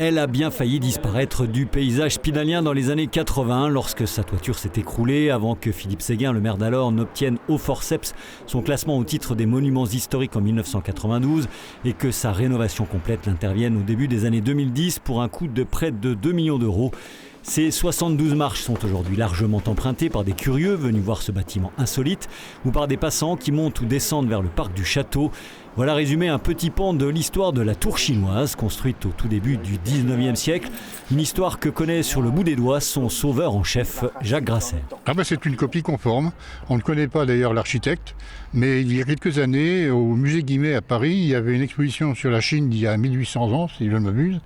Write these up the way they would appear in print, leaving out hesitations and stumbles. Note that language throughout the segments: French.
Elle a bien failli disparaître du paysage spinalien dans les années 80 lorsque sa toiture s'est écroulée avant que Philippe Séguin, le maire d'alors, n'obtienne au forceps son classement au titre des monuments historiques en 1992 et que sa rénovation complète n'intervienne au début des années 2010 pour un coût de près de 2 millions d'euros. Ces 72 marches sont aujourd'hui largement empruntées par des curieux venus voir ce bâtiment insolite ou par des passants qui montent ou descendent vers le parc du château. Voilà résumé un petit pan de l'histoire de la tour chinoise, construite au tout début du 19e siècle. Une histoire que connaît sur le bout des doigts son sauveur en chef, Jacques Grasset. C'est une copie conforme. On ne connaît pas d'ailleurs l'architecte, mais il y a quelques années, au musée Guimet à Paris, il y avait une exposition sur la Chine d'il y a 1800 ans, si je ne m'abuse,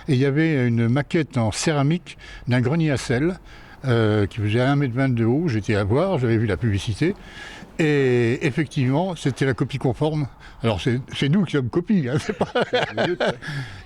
et il y avait une maquette en céramique d'un grenier à sel qui faisait 1,20 m de haut. J'étais à voir, j'avais vu la publicité. Et effectivement, c'était la copie conforme. Alors c'est nous qui sommes copies, c'est pas...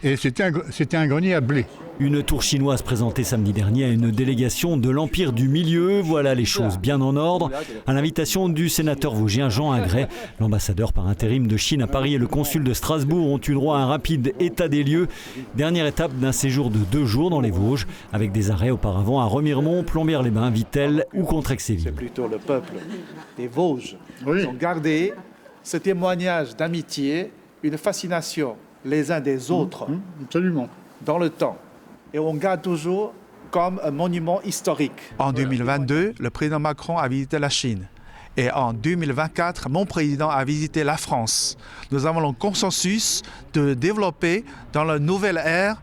Et c'était un grenier à blé. Une tour chinoise présentée samedi dernier à une délégation de l'Empire du Milieu. Voilà les choses bien en ordre. À l'invitation du sénateur vosgien Jean Agrès, l'ambassadeur par intérim de Chine à Paris et le consul de Strasbourg ont eu droit à un rapide état des lieux. Dernière étape d'un séjour de 2 jours dans les Vosges, avec des arrêts auparavant à Remiremont, Plombières-les-Bains, Vittel ou Contrexéville. C'est plutôt le peuple des Vosges qui ont gardé ce témoignage d'amitié, une fascination les uns des autres Absolument. dans le temps. Et on garde toujours comme un monument historique. En 2022, le président Macron a visité la Chine. Et en 2024, mon président a visité la France. Nous avons le consensus de développer dans la nouvelle ère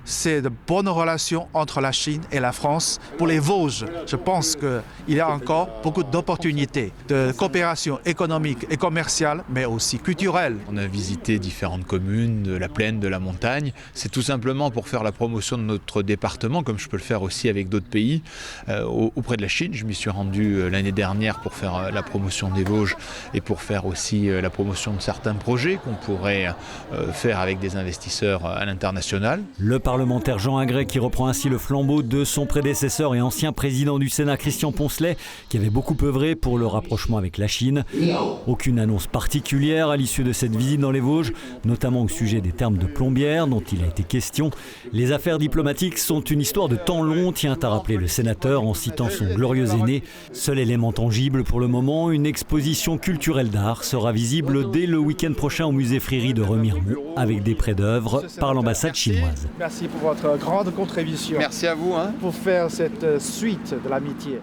c'est de bonnes relations entre la Chine et la France. Pour les Vosges, je pense qu'il y a encore beaucoup d'opportunités de coopération économique et commerciale, mais aussi culturelle. On a visité différentes communes de la plaine, de la montagne. C'est tout simplement pour faire la promotion de notre département, comme je peux le faire aussi avec d'autres pays, auprès de la Chine. Je m'y suis rendu l'année dernière pour faire la promotion des Vosges et pour faire aussi la promotion de certains projets qu'on pourrait faire avec des investisseurs à l'international. Le parlementaire Jean Agrès qui reprend ainsi le flambeau de son prédécesseur et ancien président du Sénat Christian Poncelet qui avait beaucoup œuvré pour le rapprochement avec la Chine. Aucune annonce particulière à l'issue de cette visite dans les Vosges, notamment au sujet des termes de plombière dont il a été question. Les affaires diplomatiques sont une histoire de temps long, tient à rappeler le sénateur en citant son glorieux aîné. Seul élément tangible pour le moment, une exposition culturelle d'art sera visible dès le week-end prochain au musée Fréry de Remiremont avec des prêts d'œuvres par l'ambassade chinoise. Merci pour votre grande contribution. Merci à vous. Pour faire cette suite de l'amitié.